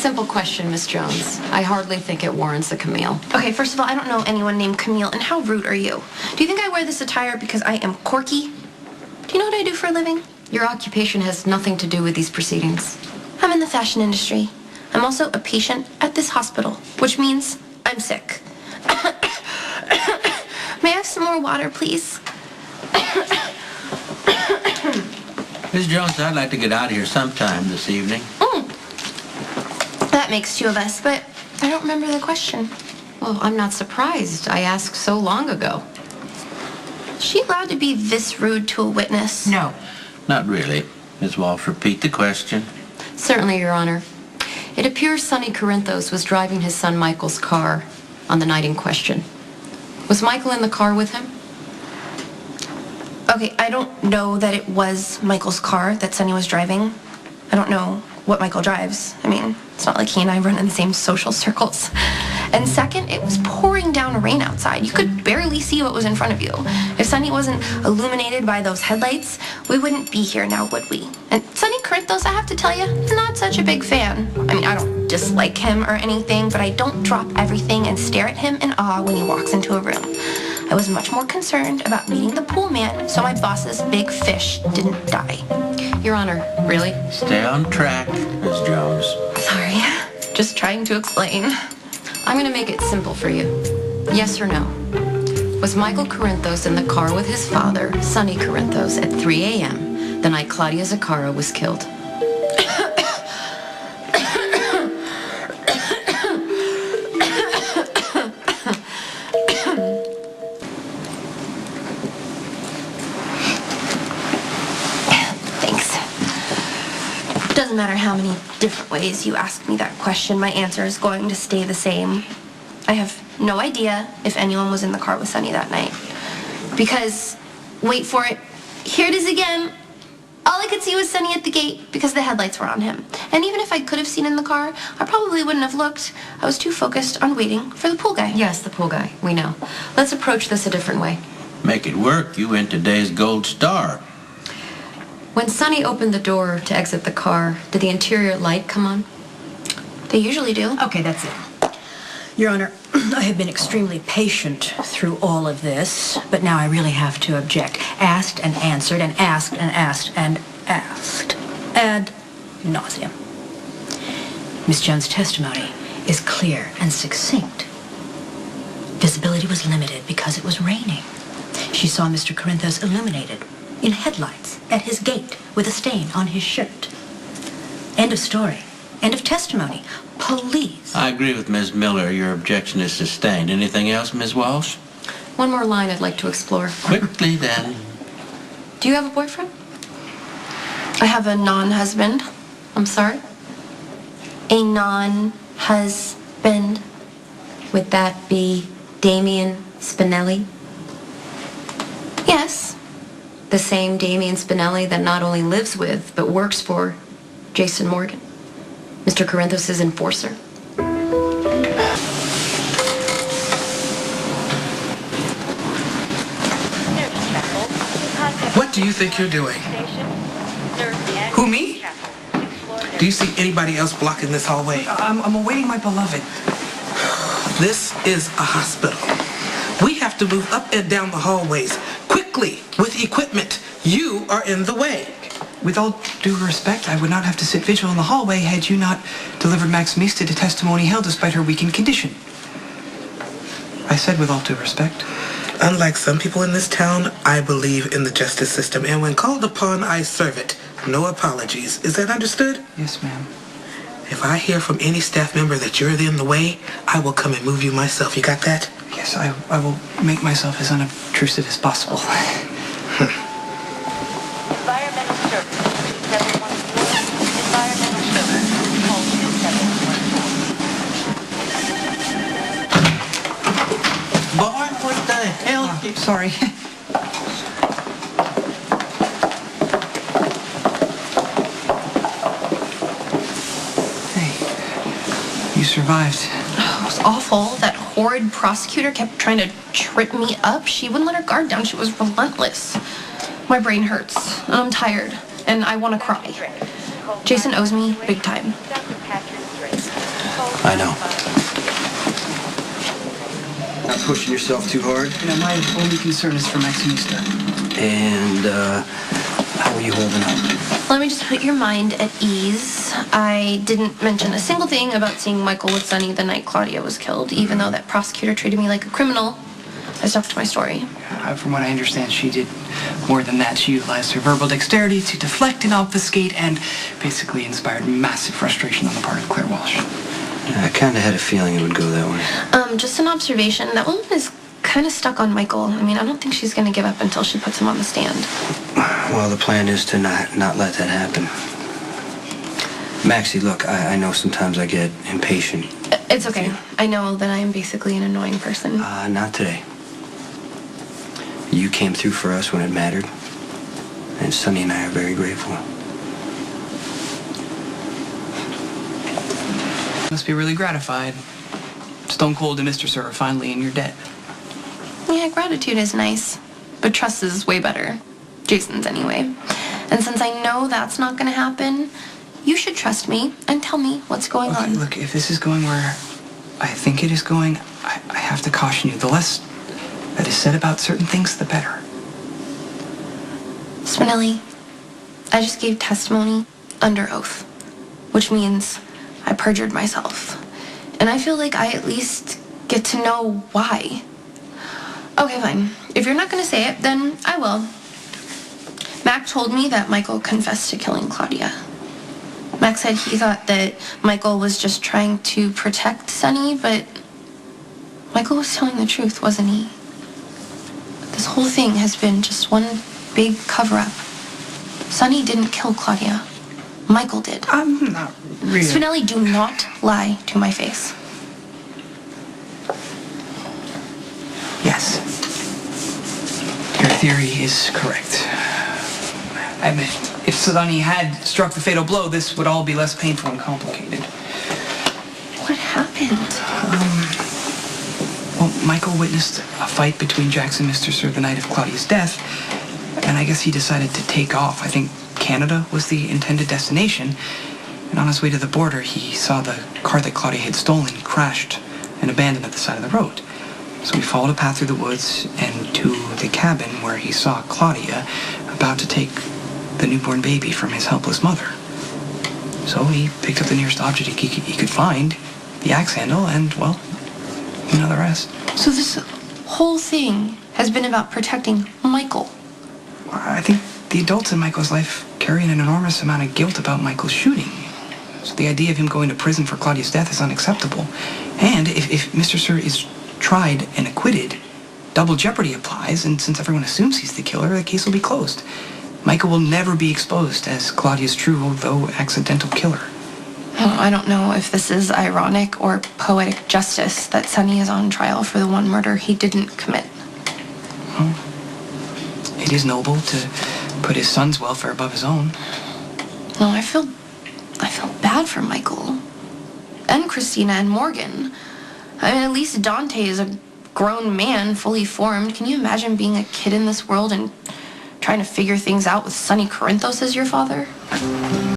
simple question, Miss Jones. I hardly think it warrants a Camille. Okay, first of all, I don't know anyone named Camille, and how rude are you? Do you think I wear this attire because I am quirky? Do you know what I do for a living? Your occupation has nothing to do with these proceedings. I'm in the fashion industry. I'm also a patient at this hospital, which means I'm sick. May I have some more water, please? Miss Jones, I'd like to get out of here sometime this evening. That makes two of us, but I don't remember the question. Well, I'm not surprised. I asked so long ago. Is she allowed to be this rude to a witness? No. Not really. Ms. Walsh, repeat the question. Certainly, Your Honor. It appears Sonny Corinthos was driving his son Michael's car on the night in question. Was Michael in the car with him? Okay, I don't know that it was Michael's car that Sonny was driving. I don't know what Michael drives. I mean, it's not like he and I run in the same social circles. And second, it was pouring down rain outside. You could barely see what was in front of you. If Sonny wasn't illuminated by those headlights, we wouldn't be here now, would we? And Sonny Corinthos, I have to tell you, not such a big fan. I mean, I don't dislike him or anything, but I don't drop everything and stare at him in awe when he walks into a room. I was much more concerned about meeting the pool man so my boss's big fish didn't die. Your Honor, really? Stay on track, Ms. Jones. Sorry, just trying to explain. I'm going to make it simple for you. Yes or no? Was Michael Corinthos in the car with his father, Sonny Corinthos, at 3 a.m. the night Claudia Zaccharo was killed? Doesn't matter how many different ways you ask me that question, my answer is going to stay the same. I have no idea if anyone was in the car with Sonny that night. Because, wait for it, here it is again. All I could see was Sonny at the gate because the headlights were on him. And even if I could have seen in the car, I probably wouldn't have looked. I was too focused on waiting for the pool guy. Yes, the pool guy. We know. Let's approach this a different way. Make it work. You win today's gold star. When Sonny opened the door to exit the car, did the interior light come on? They usually do. Okay, that's it. Your Honor, I have been extremely patient through all of this, but now I really have to object. Asked and answered and asked and asked and asked. Ad nauseum. Miss Jones' testimony is clear and succinct. Visibility was limited because it was raining. She saw Mr. Corinthos illuminated in headlights at his gate with a stain on his shirt. End of story. End of testimony. Police. I agree with Ms. Miller. Your objection is sustained. Anything else, Ms. Walsh? One more line I'd like to explore. Quickly, then. Do you have a boyfriend? I have a non-husband. I'm sorry? A non-husband. Would that be Damien Spinelli? Yes. The same Damien Spinelli that not only lives with, but works for Jason Morgan, Mr. Corinthos' enforcer. What do you think you're doing? Who, me? Do you see anybody else blocking this hallway? I'm awaiting my beloved. This is a hospital. We have to move up and down the hallways quickly with equipment. You are in the way. With all due respect, I would not have to sit vigil in the hallway had you not delivered Max Mista to testimony held despite her weakened condition. I said with all due respect. Unlike some people in this town, I believe in the justice system, and when called upon, I serve it. No apologies. Is that understood? Yes, ma'am. If I hear from any staff member that you're in the way, I will come and move you myself. You got that? Yes, I will make myself as unobtrusive as possible. Environmental service, 714. Environmental service, call 2714. Boy, what the hell? Sorry. Hey, you survived. Oh, it was awful. That horrid prosecutor kept trying to trip me up. She wouldn't let her guard down. She was relentless. My brain hurts. I'm tired. And I want to cry. Jason owes me big time. Dr. Patrick Drake. I know. Not pushing yourself too hard. My only concern is for Maximista. And, how are you holding up? Let me just put your mind at ease. I didn't mention a single thing about seeing Michael with Sonny the night Claudia was killed, even though that prosecutor treated me like a criminal. I stuck to my story. From what I understand, she did more than that. She utilized her verbal dexterity to deflect and obfuscate and basically inspired massive frustration on the part of Claire Walsh. I kind of had a feeling it would go that way. Just an observation. That woman is kind of stuck on Michael. I mean, I don't think she's going to give up until she puts him on the stand. Well, the plan is to not let that happen. Maxie, look, I know sometimes I get impatient. It's okay. I know that I am basically an annoying person. Not today. You came through for us when it mattered, and Sonny and I are very grateful. Must be really gratified. Stone Cold and Mr. Sir are finally in your debt. Yeah, gratitude is nice, but trust is way better. Jason's anyway. And since I know that's not going to happen, you should trust me and tell me what's going on. Look, if this is going where I think it is going, I have to caution you. The less that is said about certain things, the better. Spinelli, I just gave testimony under oath, which means I perjured myself. And I feel like I at least get to know why. Okay, fine. If you're not going to say it, then I will. Mac told me that Michael confessed to killing Claudia. Mac said he thought that Michael was just trying to protect Sonny, but Michael was telling the truth, wasn't he? This whole thing has been just one big cover-up. Sonny didn't kill Claudia. Michael did. I'm not really... Spinelli, do not lie to my face. Yes. Your theory is correct. I mean, if Sonny had struck the fatal blow, this would all be less painful and complicated. What happened? Well, Michael witnessed a fight between Jackson and Mr. Sir the night of Claudia's death, and I guess he decided to take off. I think Canada was the intended destination, and on his way to the border, he saw the car that Claudia had stolen crashed and abandoned at the side of the road. So he followed a path through the woods and to the cabin where he saw Claudia about to take the newborn baby from his helpless mother. So he picked up the nearest object he could find, the axe handle, and, well, you know the rest. So this whole thing has been about protecting Michael. I think the adults in Michael's life carry an enormous amount of guilt about Michael's shooting. So the idea of him going to prison for Claudia's death is unacceptable. And if Mr. Sir is tried and acquitted, double jeopardy applies, and since everyone assumes he's the killer, the case will be closed. Michael will never be exposed as Claudia's true, though accidental killer. Well, I don't know if this is ironic or poetic justice that Sonny is on trial for the one murder he didn't commit. Well, it is noble to put his son's welfare above his own. No, I feel bad for Michael. And Christina and Morgan. I mean, at least Dante is a grown man, fully formed. Can you imagine being a kid in this world and trying to figure things out with Sonny Corinthos as your father?